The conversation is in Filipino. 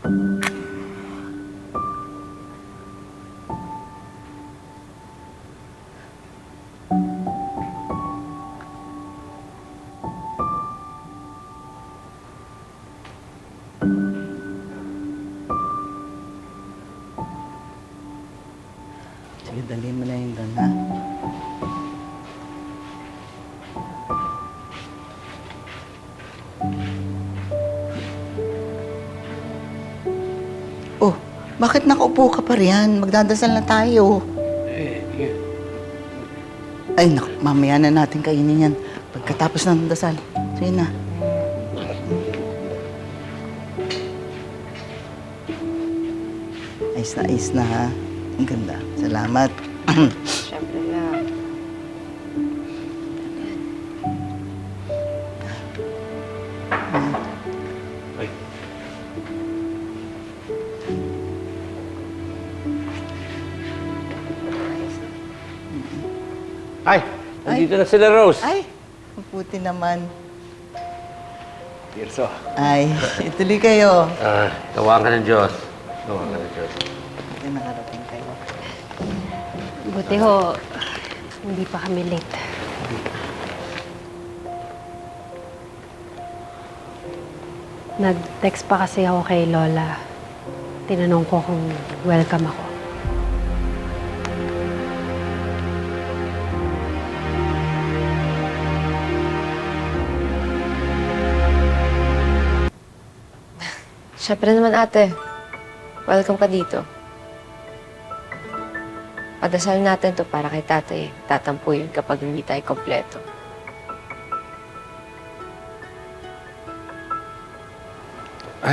Sige, dali mo na yun doon, ha? Oh, bakit nakaupo ka pa riyan? Magdadasal na tayo. Ay, naku, mamaya na natin kainin yan. Pagkatapos ng dasal. Sige na. Ayos na, ha? Ang ganda. Salamat. Siyempre na. Ay. Ay, nandito na sila, Rose. Ay, mabuti naman. Tirso. Ay, ituloy kayo. Tawaan ka ng Diyos. Tawaan ka ng Diyos. Ay, nakarating kayo. Buti ho, hindi pa kami late. Nag-text pa kasi ako kay Lola. Tinanong ko kung welcome ako. Siyempre naman ate, welcome ka dito. Padasal natin to para kay tatay. Tatampo yun kapag hindi tayo kompleto.